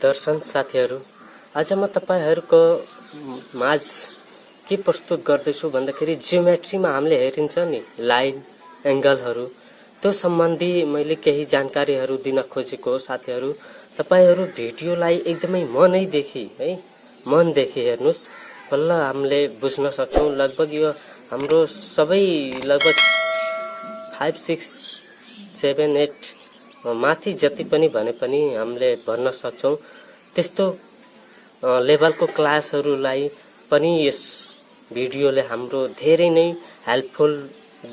दर्शन साथीहरू, आज म तपाईहरुको माझ के प्रस्तुत गर्दैछु भन्दाखेरि जियोमेट्रीमा हामीले हेरिन्छ नि लाइन एंगलहरू, त्यो सम्बन्धी मैले केही जानकारीहरू दिन खोजेको हो। साथीहरू, तपाईहरु भिडियोलाई एकदमै मनैदेखि हेर्नुस्, बल्ल हामीले बुझ्न सक्छौं। लगभग यो हाम्रो सबै लगभग 5, 6, 7, 8 माथि जति पनि भने पनि हामीले भन्न सक्छौं। त्यस्तो लेभलको क्लासहरूलाई पनि यस भिडियोले हाम्रो धेरै नै हेल्पफुल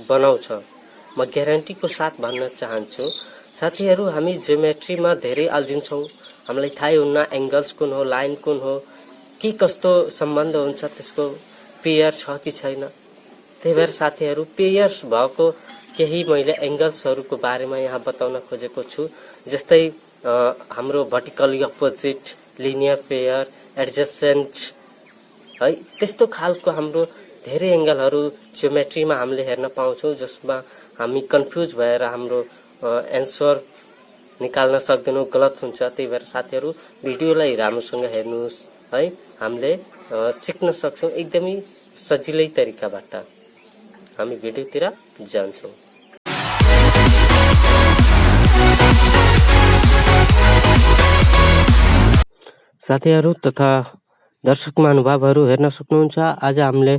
बनाउँछ, म ग्यारेन्टीको साथ भन्न चाहन्छु। साथीहरू, हामी जियोमेट्रीमा धेरै अल्झिन्छौं। हामीलाई थाहै हुन्न एंगल्स कुन हो, लाइन कुन हो, के कस्तो सम्बन्ध हुन्छ, त्यसको पेयर छ कि छैन। त्यही भएर साथीहरू, पेयर्स भएको केही मैले एंगल्सहरूको बारेमा यहाँ बताउन खोजेको छु। जस्तै हाम्रो vertically opposite, linear pair, adjacent है, त्यस्तो खालको हाम्रो धेरै एंगलहरू जियोमेट्रीमा हामीले हेर्न पाउँछौं, जसमा हामी कन्फ्युज भएर हाम्रो एन्सर निकाल्न सक्दैनौं, गलत हुन्छ। त्यही भएर साथीहरू, भिडियोलाई राम्रोसँग हेर्नुस् है, हामीले सिक्न सक्छौं एकदमै सजिलै तरिकाबाट। हामी भिडियोतिर जान्छौं। साथीहरू तथा दर्शक महानुभावहरू हेर्न सक्नुहुन्छ, आज हामीले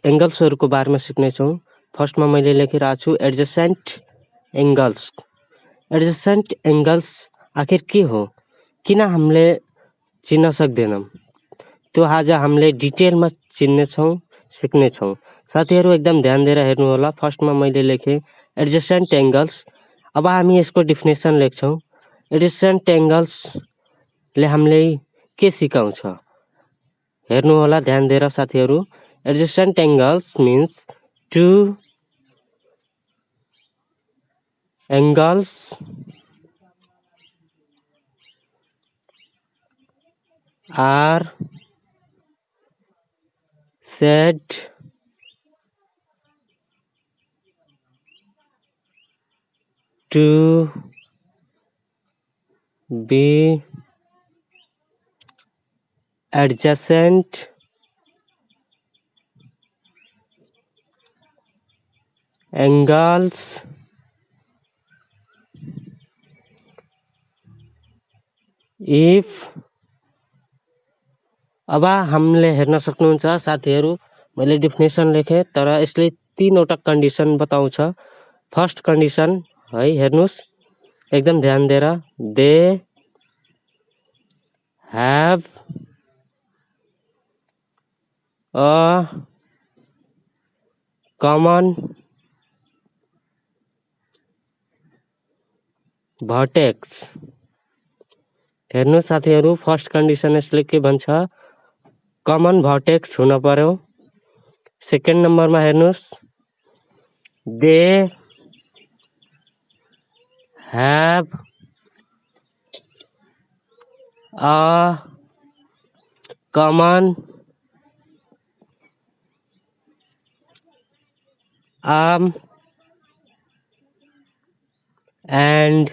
एंगल्सहरूको बारेमा सिक्नेछौं। फर्स्टमा मैले लेखिरहेको छु एडजेसेन्ट एंगल्स। एडजेसेन्ट एंगल्स आखिर के हो, किन हामीले चिन्न सक्दैनौं, त्यो आज हामीले डिटेलमा चिन्नेछौं, सिक्नेछौं। साथीहरू, एकदम ध्यान दिएर हेर्नु होला। फर्स्टमा मैले लेखे एडजेसेन्ट एंगल्स। अब हामी यसको डेफिनेसन लेख्छौं। एडजेसेन्ट एंगल्स ले हामीले के सिकाउँछ, हेर्नु होला ध्यान दिएर साथीहरू। Adjacent angles means two angles are said to be adjacent angles if अब हामीले हेर्न सक्नुहुन्छ साथीहरू, मैले डेफिनेसन लेखे, तर यसले तीनवटा कन्डिसन बताउँछ। फर्स्ट कन्डिसन है, हेर्नुस् एकदम ध्यान दिएर, they have a common vertex। हेर्नु साथीहरू, फर्स्ट कन्डिसन यसले के भन्छ, कमन भर्टेक्स हुन पर्यो। सेकेन्ड नम्बरमा हेर्नुस्, they have a common arm and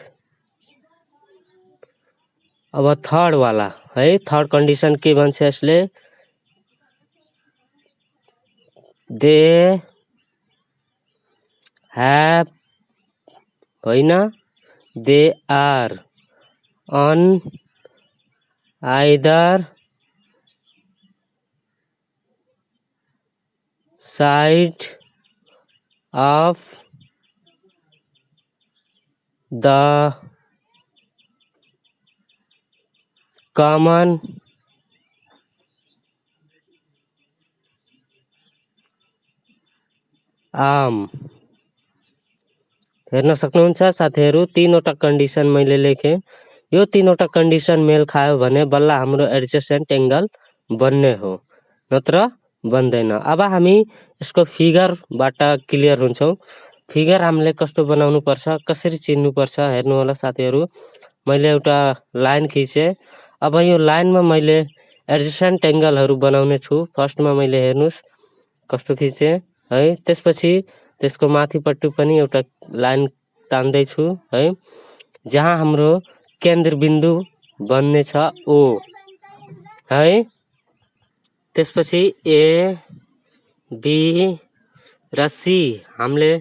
अब थर्ड वाला है, थर्ड कन्डिसन के भन्छ यसले, दे have होइन, they are on either side of the common arm। हेर्न सक्नुहुन्छ साथीहरू, तीनवटा कन्डिसन मैले लेखे। यो तीनवटा कन्डिसन मेल खायो भने बल्ल हाम्रो एडजेसेन्ट एंगल बन्ने हो, नत्र बन्दैन। अब हामी यसको फिगरबाट क्लियर हुन्छौं। फिगर हामीले कस्तो बनाउनु पर्छ, कसरी चिन्नु पर्छ, हेर्नु होला साथीहरू। मैले एउटा लाइन खिचे। अब यो लाइनमा मैले एडजेसेन्ट एंगलहरू बनाउने छु। फर्स्टमा मैले हेर्नुस् कस्तो खिचे है, त्यसपछि त्यसको माथिपट्टि पनि एउटा लाइन तान्दै छु है, जहाँ हाम्रो केन्द्र बिन्दु बन्नेछ ओ है। त्यसपछि ए बी र सी हामीले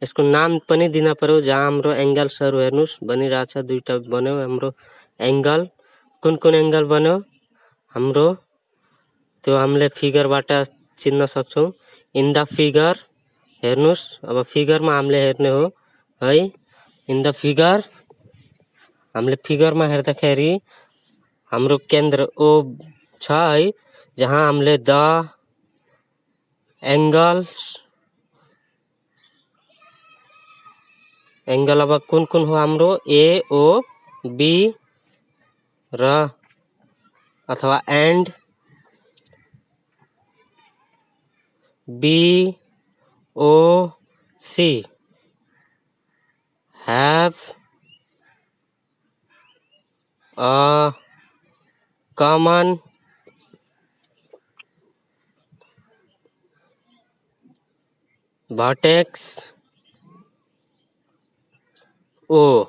यसको नाम पनि दिन पर्यो। जहाँ हाम्रो एङ्गल्सहरू हेर्नुहोस् बनिरहेछ, दुईटा बन्यो हाम्रो एङ्गल। कुन कुन एङ्गल बन्यो हाम्रो त्यो हामीले फिगरबाट चिन्न सक्छौँ। इन द फिगर हेर्नुहोस्, अब फिगरमा हामीले हेर्ने हो है। इन द फिगर हामीले फिगरमा हेर्दाखेरि हाम्रो केन्द्र ओ छ है, जहाँ हामीले द एङ्गल अब कुन कुन हो हाम्रो ए ओ बी र अथवा and B O C have a common vertex O।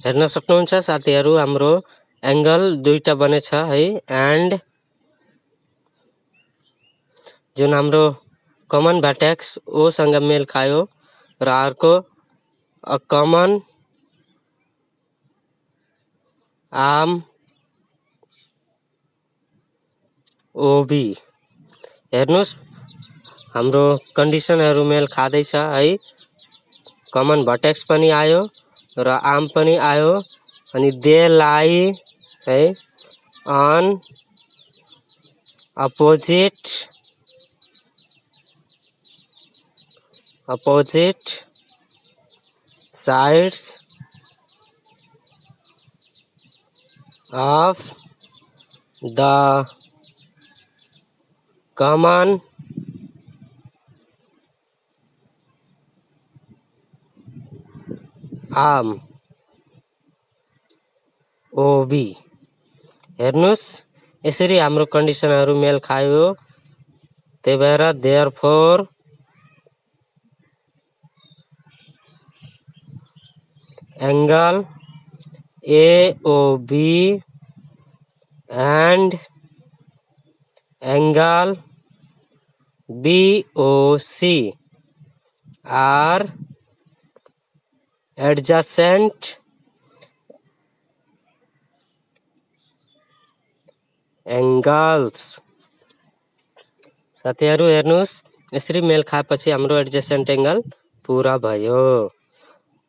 हेर्न सक्नुहुन्छ साथीहरू, हाम्रो एङ्गल दुईटा बनेछ है। एन्ड जुन हाम्रो कमन भर्टेक्स ओ सँग मेल खायो र अर्को अ कमन आर्म ओबी। हेर्नुहोस् हाम्रो कन्डिसनहरू मेल खाँदैछ है। कमन भर्टेक्स पनि आयो र आर्म पनि आयो, अनि दे लाई है on opposite sides of the common arm OB। हेर्नुहोस् यसरी हाम्रो कन्डिसनहरू मेल खायो। त्यही भएर therefore angle AOB and angle BOC are adjacent angles। साथीहरू हेर्नुहोस् यसरी मेल खाएपछि हाम्रो एडजेसेन्ट एङ्गल पुरा भयो।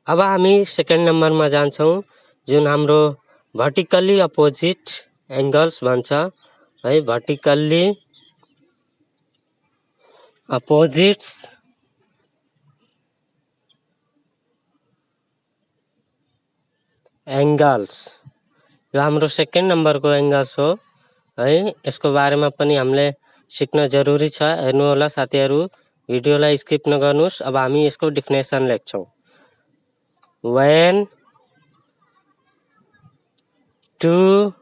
अब हामी सेकेन्ड नम्बरमा जान्छौँ, जुन हाम्रो भर्टिकल्ली अपोजिट एङ्गल्स भन्छ है। भर्टिकल्ली अपोजिट्स एङ्गल्स, यो हाम्रो सेकेन्ड नम्बरको एङ्गल्स हो है। यसको बारेमा पनि हामीले सिक्न जरुरी छ। हेर्नु होला साथीहरू, भिडियोलाई स्किप नगर्नुहोस्। अब हामी यसको डिफिनेसन लेख्छौँ। when two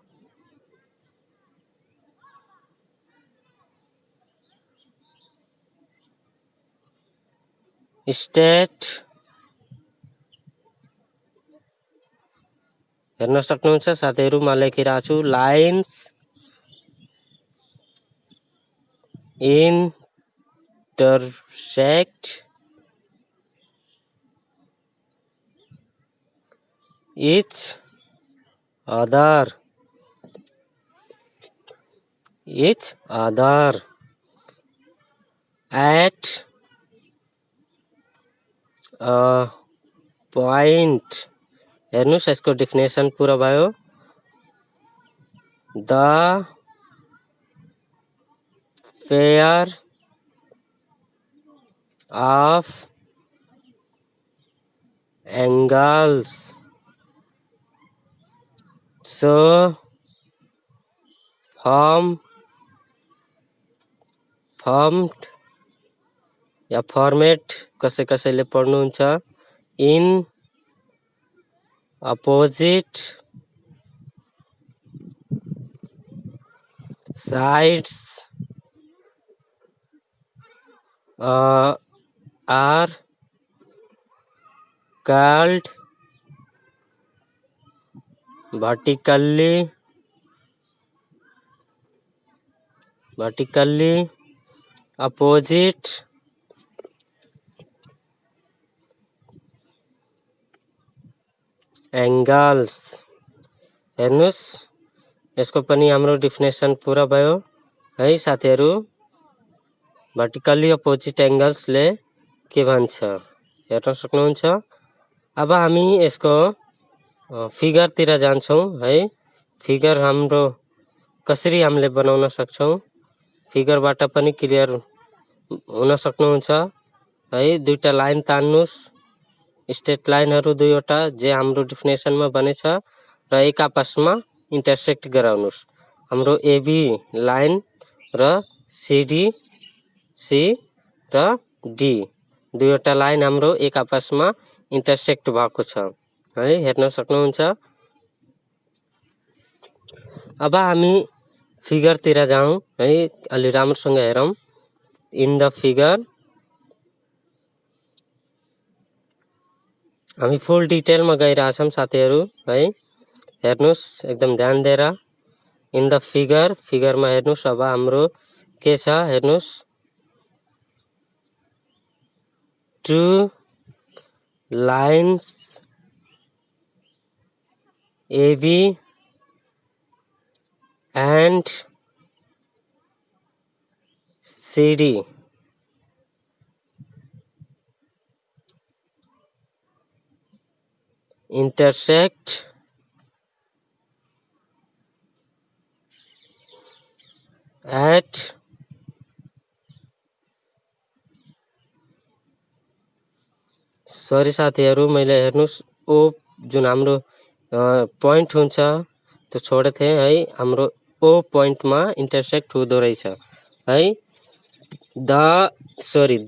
state हेर्न सक्नुहुन्छ साथीहरू, म लेखिरहेको छु lines intersect each other at a point। हेर्नुहोस् यसको डिफिनेसन पुरा भयो। The pair of angles so formed yeah format कसैले पढ्नुहुन्छ in opposite sides are called vertically opposite angles। हेर्नुस् यसको पनि हाम्रो डेफिनेसन पूरा भयो है साथीहरु। vertically opposite angles ले के भन्छ हेर्न सक्नुहुन्छ। अब हामी यसको फिगर तिर जान्छौं है। फिगर हाम्रो कसरी हामीले बनाउन सक्छौं, फिगरबाट पनि क्लियर हुन सक्नुहुन्छ है। दुईटा लाइन तान्नुस्, स्ट्रेट लाइनहरु दुईवटा जे हाम्रो डेफिनेसनमा बनेछ र एक आपसमा इन्टरसेक्ट गराउनुस्। हाम्रो एबी लाइन र सीडी सी र डी दुईवटा लाइन हाम्रो एक आपसमा इन्टरसेक्ट भएको छ है, हेर्न सक्नुहुन्छ। अब हामी फिगर तिर जाउँ है, अलि राम्रोसँग हेरौं। इन द फिगर हामी फुल डिटेलमा गइरहेछौं साथीहरु है। हेर्नुस् एकदम ध्यान दिएर। इन द फिगर, फिगरमा हेर्नुस्। अब हाम्रो के छ हेर्नुस्, two lines AB and CD intersect at sorry साथीहरु, मैले हेर्नुस् ओ जुन हाम्रो पोइन्ट हुन्छ त्यो छोडेथे है। हाम्रो ओ पोइन्टमा इन्टरसेक्ट हुँदो रहेछ है।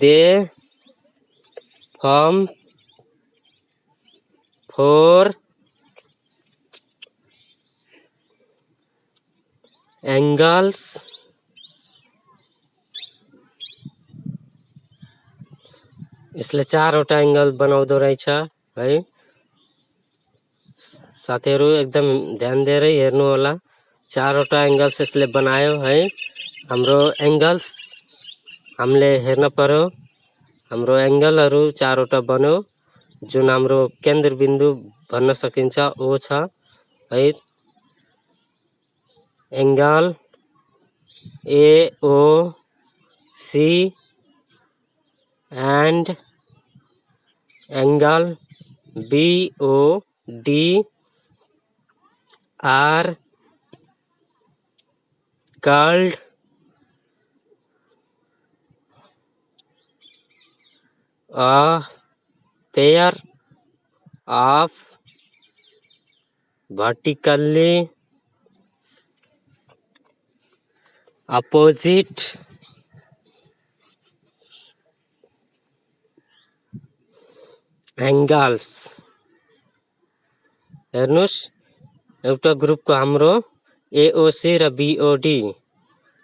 दे फर्म फोर एंगल्स यसले चारवटा एंगल बनाउँदो रहेछ है। साथीहरु एकदम ध्यान दिएर हेर्नु होला। चारवटा एंगल्स यसले बनायो है। हाम्रो एंगल्स हामीले हेर्न पर्यो। हाम्रो एंगलहरु चारवटा बन्यो। जुन हाम्रो केन्द्रबिन्दु भन्न सकिन्छ ओ छ है। Angle AO C and angle BOD are called a pair of vertically opposite angles। हेर्नुस् एउटा ग्रुपको हाम्रो एओसी र बीओडी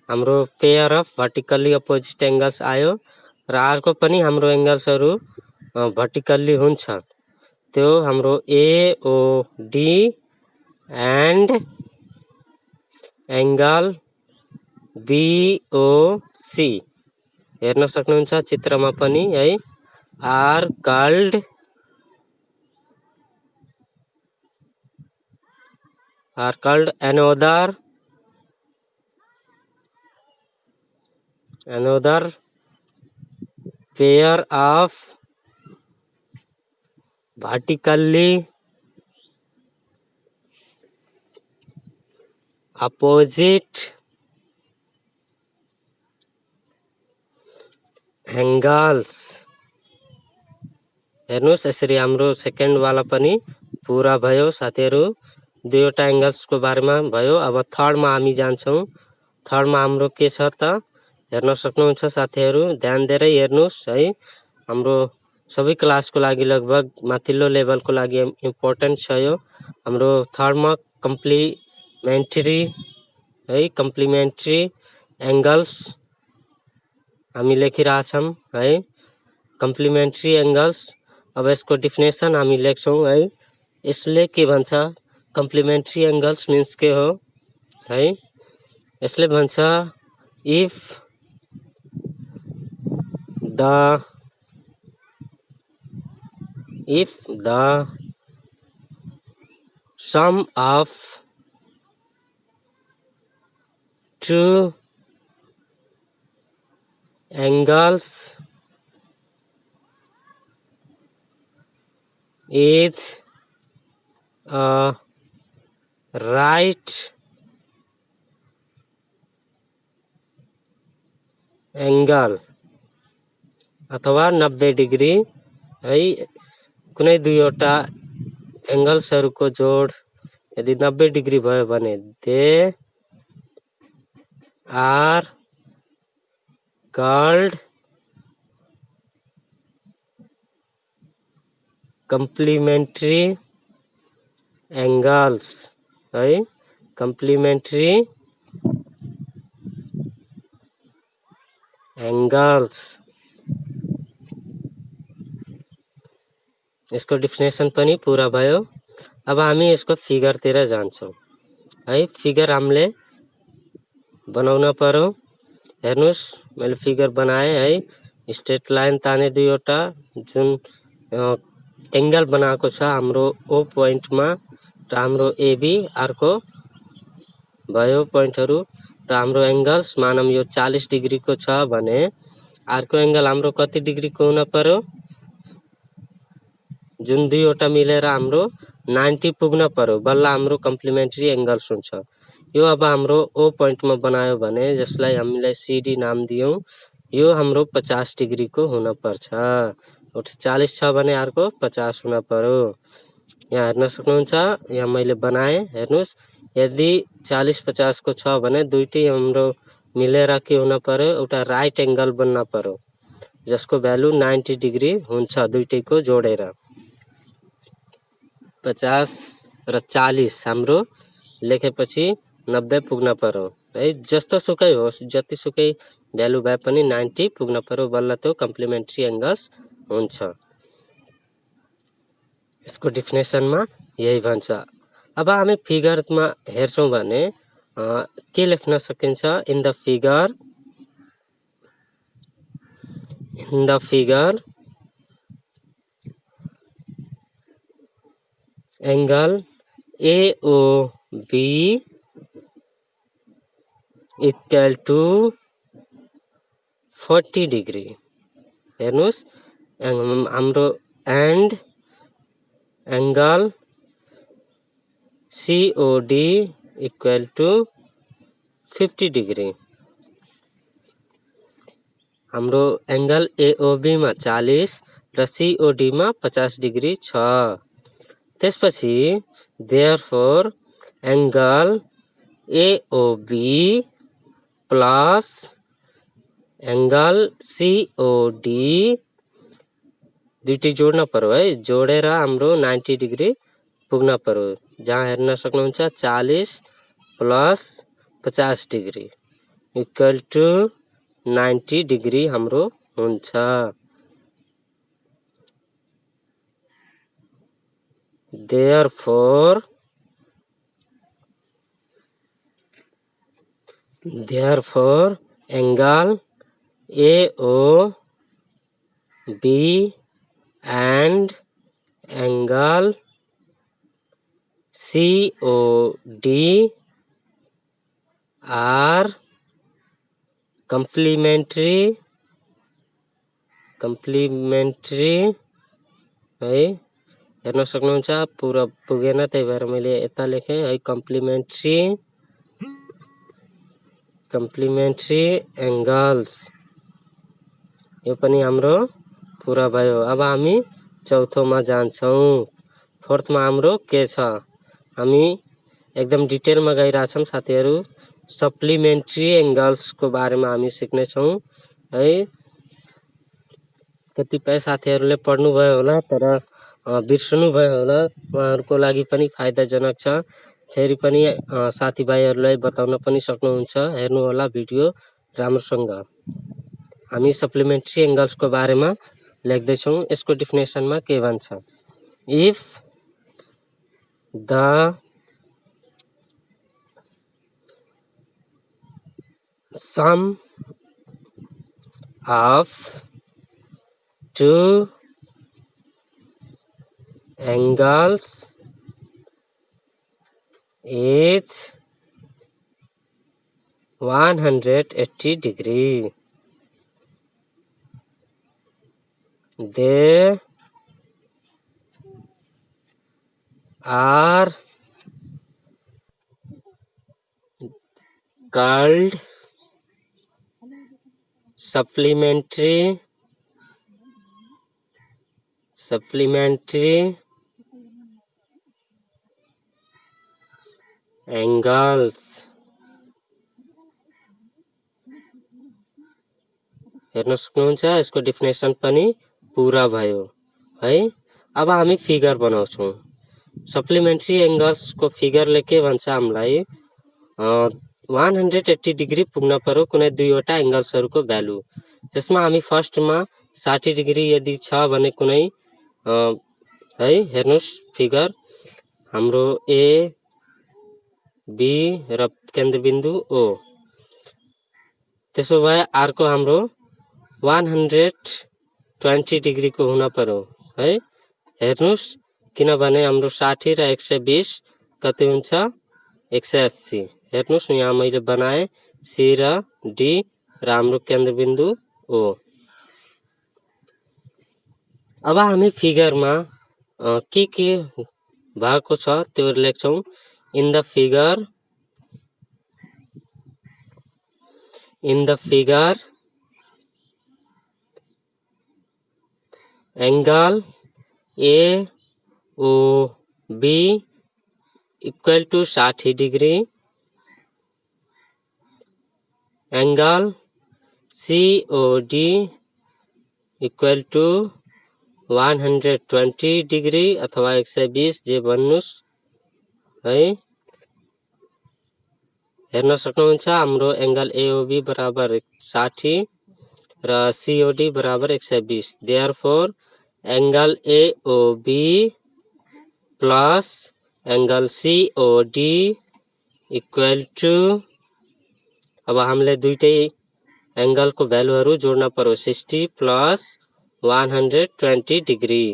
हाम्रो pair of vertically opposite angles आयो र अर्को पनि हाम्रो एंगल्सहरु भर्टिकली हुन्छ। त्यो हाम्रो एओडी एन्ड एंगल बीओसी हेर्न सक्नुहुन्छ चित्रमा पनि है। Are called another pair of vertically opposite angles। हेर्नुस् यसरी हाम्रो सेकेन्ड वाला पनि पूरा भयो साथीहरु। दुईवटा एंगल्स को बारेमा भयो। अब थर्ड मा हामी जान्छौं। थर्ड मा हाम्रो के छ त हेर्न सक्नुहुन्छ साथीहरु, ध्यान दिएर हेर्नुस् है। हाम्रो सबै क्लासको लागि लगभग माथिल्लो लेभलको लागि इम्पोर्टेन्ट छ यो। हाम्रो थर्ड मा कम्प्लिमेन्ट्री एंगल्स हामी लेखिरहेछौं है। Complementary angles. अब यसको डेफिनेसन हामी लेख्छौं है। यसले के भन्छ कम्प्लिमेन्ट्री एङ्गल्स मिन्स के हो है, यसले भन्छ if the sum of two angles is a right angle अथवा 90 डिग्री है, कुनै दुईवटा एङ्गल्सहरूको जोड यदि 90 डिग्री भयो भने they are called complementary angles है, कम्प्लिमेन्ट्री एङ्गल्स। यसको डिफिनेसन पनि पुरा भयो। अब हामी यसको फिगरतिर जान्छौँ है। फिगर हामीले बनाउन पर्यो। हेर्नुस् मैले फिगर बनाएँ है, स्ट्रेट लाइन ताने दुईवटा जुन एङ्गल बनाएको छ हाम्रो ओ पोइन्टमा र हाम्रो एबी अर्को भयो पोइन्टहरू र हाम्रो एङ्गल्स मानौँ यो 40 डिग्रीको छ भने अर्को एङ्गल हाम्रो कति डिग्रीको हुन पर्यो, जुन दुईवटा मिलेर हाम्रो 90 पुग्न पर्यो, बल्ल हाम्रो कम्प्लिमेन्ट्री एङ्गल्स हुन्छ। यो अब हाम्रो ओ पोइन्टमा बनायो भने जसलाई हामीलाई सिडी नाम दियौँ, यो हाम्रो 50 डिग्रीको हुन पर्छ। 40 छ भने अर्को 50 हुन पर्यो। यहाँ हेर्न सक्नुहुन्छ, यहाँ मैले बनाएँ, हेर्नुस् यदि 40-50 को छ भने दुईटै हाम्रो मिलेर के हुन पर्यो, एउटा राइट एङ्गल बन्न पर्यो जसको भ्यालु 90 डिग्री हुन्छ दुईटैको जोडेर। 50 र 40 हाम्रो लेखेपछि 90 पुग्न पर्यो है, जस्तो सुकै होस् जतिसुकै भ्यालु भए पनि 90 पुग्न पर्यो, बल्ल त्यो कम्प्लिमेन्ट्री एङ्गल्स हुन्छ। यसको डिफिनेसनमा यही भन्छ। अब हामी फिगरमा हेर्छौँ भने के लेख्न सकिन्छ, in the figure angle AOB equal to 40 degree. हेर्नुस् हाम्रो and angle COD equal to 50 degree. हाम्रो एङ्गल एओबी मा 40 र सीओडी मा 50 डिग्री छ। त्यसपछि therefore angle AOB plus angle COD दुईटै जोड्न पर्यो है, जोडेर हाम्रो 90 डिग्री पुग्न पर्यो। जहाँ हेर्न सक्नुहुन्छ 40 plus 50 degree equal to 90 degree हाम्रो हुन्छ। Therefore angle AOB and angle COD are complementary है। हेर्न सक्नुहुन्छ पुरा पुगेन, त्यही भएर मैले यता लेखेँ है, कम्प्लिमेन्ट्री एङ्गल्स। यो पनि हाम्रो पुरा भयो। अब हामी चौथोमा जान्छौँ। फोर्थमा हाम्रो के छ, हामी एकदम डिटेलमा गइरहेछौँ साथीहरू। सप्लिमेन्ट्री एङ्गल्सको बारेमा हामी सिक्नेछौँ है। कतिपय साथीहरूले पढ्नुभयो होला तर बिर्सनु भयो होला, उहाँहरूको लागि पनि फाइदाजनक छ। फेरि पनि साथीभाइहरूलाई बताउन पनि सक्नुहुन्छ, हेर्नु होला भिडियो राम्रोसँग। हामी सप्लिमेन्ट्री एङ्गल्सको बारेमा लेख्दैछौँ। यसको डिफिनेसनमा के भन्छ, if the sum of two angles is 180 degree. They are called supplementary angles. हेर्न सक्नुहुन्छ यसको डेफिनेसन पनि पूरा भयो है। अब हामी फिगर बनाउँछौँ। सप्लिमेन्ट्री एङ्गल्सको फिगरले के भन्छ हामीलाई 180 डिग्री पुग्न पर्यो कुनै दुईवटा एङ्गल्सहरूको भ्यालु। त्यसमा हामी फर्स्टमा 60 डिग्री यदि छ भने कुनै है हेर्नुहोस् फिगर हाम्रो ए बी र केन्द्रबिन्दु ओ। त्यसो भए अर्को हाम्रो 120 डिग्रीको हुन पर्यो है। हेर्नुहोस् किनभने हाम्रो 60 र 120 कति हुन्छ 180। हेर्नुहोस् यहाँ मैले बनाए सी र डी र हाम्रो केन्द्रबिन्दु ओ। अब हामी फिगरमा के भएको छ त्यो लेख्छौँ। In the figure angle AOB equal to 60 degree, angle COD equal to 120 degree अथवा 120 जे भन्नुस् है। हेर्न सक्नुहुन्छ हाम्रो एंगल AOB बराबर 60 र COD बराबर 120। Therefore angle AOB plus angle COD equal to, अब हामीले दुईटै एंगलको भ्यालुहरु जोड्न पर्यो। 60 प्लस 120 डिग्री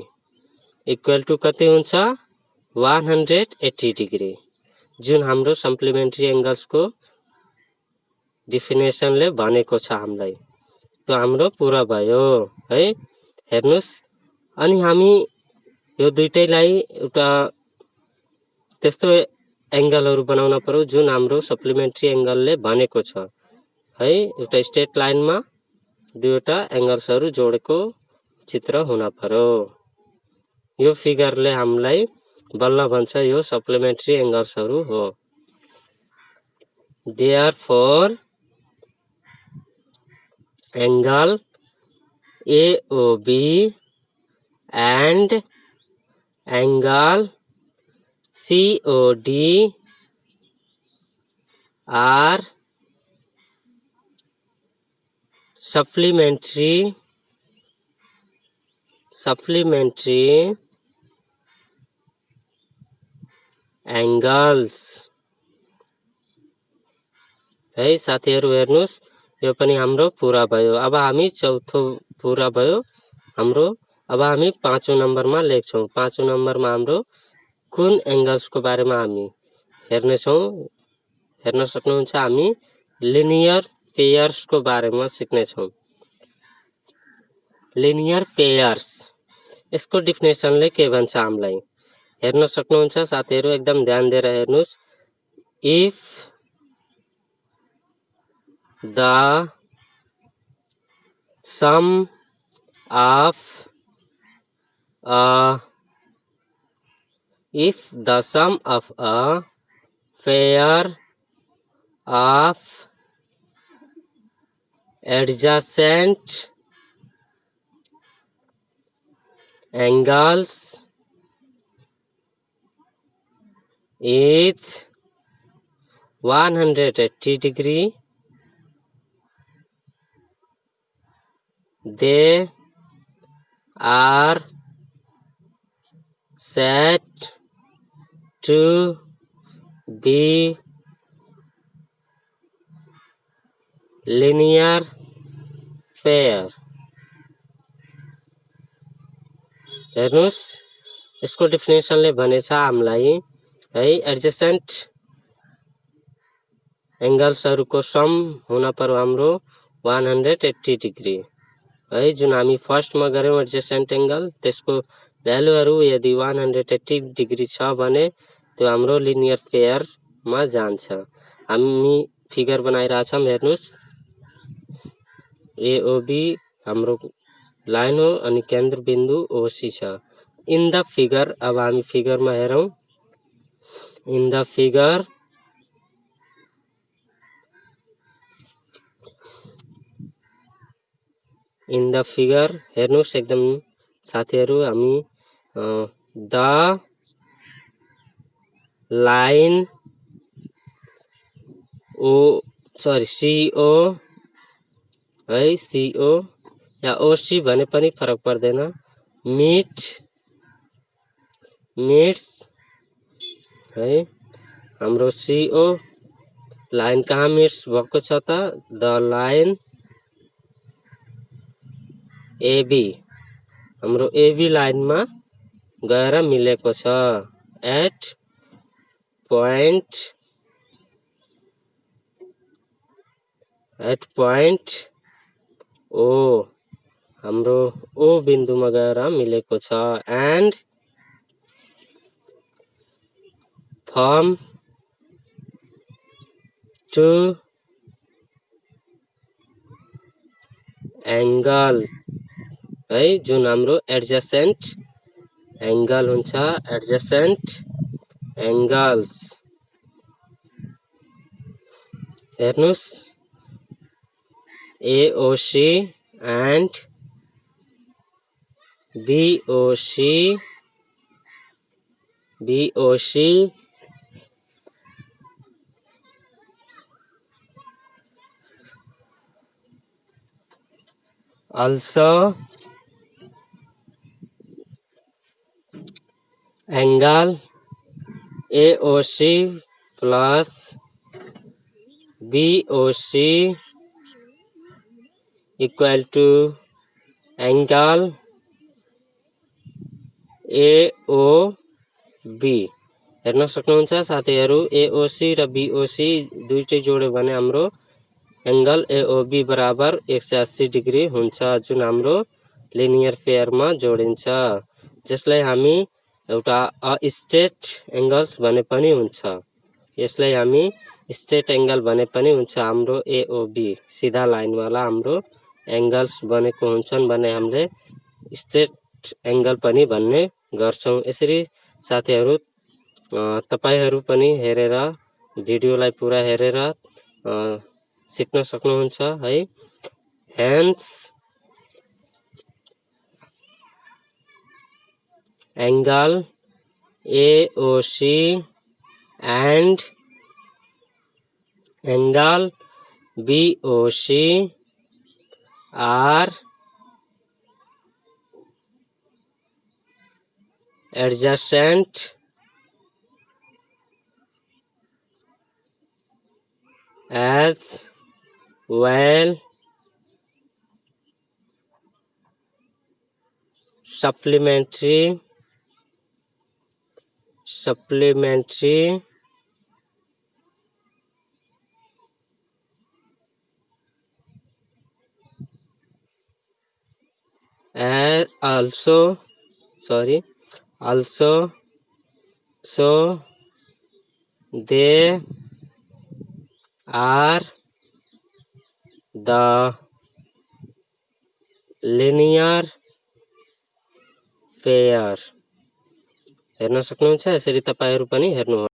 इक्वल टू कति हुन्छ 180 डिग्री, जुन हाम्रो सप्लिमेन्ट्री एंगल्सको डेफिनेसनले भनेको छ हामीलाई। त्यो हाम्रो पूरा भयो है। हेर्नुस् अनि हामी यो दुईटैलाई एउटा त्यस्तो एंगलहरु बनाउन पर्यो जुन हाम्रो सप्लिमेन्ट्री एंगलले भनेको छ है। एउटा स्ट्रेट लाइनमा दुईवटा एंगल्सहरु जोडेको चित्र हुन पर्यो। यो फिगरले हामीलाई बल्ल भन्छ यो सप्लिमेन्ट्री एंगल्सहरु हो। Therefore angle AOB and angle COD are supplementary angles है। साथीहरु हेर्नुस् यो पनि हाम्रो पूरा भयो। अब हामी चौथो पूरा भयो हाम्रो। अब हामी पाँचौं नम्बरमा लेख्छौं। पाँचौं नम्बरमा हाम्रो कुन एंगल्सको बारेमा हामी हेर्ने छौं। हेर्न सक्नुहुन्छ हामी लिनियर पेयर्सको बारेमा सिक्ने छौं। लिनियर पेयर्स यसको डेफिनेसनले के भन्छ हामीलाई हेर्न सक्नुहुन्छ साथीहरु, एकदम ध्यान दिएर हेर्नुस्। If the sum of a pair of adjacent angles is 180 degree, they are said to be linear pair. हेर्नुस् यसको डेफिनेसनले भनेछ हामीलाई है एडजेसेन्ट एंगल्सहरुको सम हुन पर्यो हाम्रो 180 डिग्री है। जुन हामी फर्स्टमा गर्यौं एडजेसेन्ट एंगल त्यसको भ्यालुहरु यदि 180 डिग्री छ भने त्यो हाम्रो लिनियर पेयरमा जान्छ। हामी फिगर बनाइराछौं हेर्नुस् एओबी हाम्रो लाइन हो अनि केन्द्र बिन्दु ओसी छ। इन द फिगर अब हामी फिगरमा हेरौं। इन द फिगर हेर्नुस् एकदम साथीहरु हामी द लाइन सीओ है सीओ या ओसी भने पनि फरक पर्दैन मिट्स है हाम्रो सीओ लाइन कहाँ मिट्स भएको छ त द लाइन एबी हाम्रो एबी लाइनमा गएर मिलेको छ एट पॉइंट ओ हाम्रो ओ बिन्दुमा गएर मिलेको छ एन्ड फर्म टु एंगल है जुन हाम्रो एडजेसेन्ट एंगल हुन्छ एडजेसेन्ट एंगल्स। हेर्नुस् AOC and BOC also angle AOC plus BOC equal to angle AOB। हेर्न सक्नुहुन्छ साथीहरु AOC र BOC दुईटै जोड्यो भने हाम्रो एंगल AOB बराबर 180 डिग्री हुन्छ जुन हाम्रो लिनियर पेयरमा जोडिन्छ जसलाई हामी एउटा स्ट्रेट एंगल्स भने पनि हुन्छ। यसलाई हामी स्ट्रेट एंगल भने पनि हुन्छ। हाम्रो AOB सीधा लाइन वाला हाम्रो एंगल्स बनेको हुन्छन् भने हामीले स्ट्रेट एंगल पनि भन्ने गर्छौं। यसरी साथीहरु तपाईहरु पनि हेरेर भिडियोलाई पुरा हेरेर सिक्न सक्नुहुन्छ है। Hence angle AOC and angle BOC are adjacent as well supplementary also so they are the linear pair। हेर्न सक्नुहुन्छ यसरी तपाईहरु पनि हेर्नु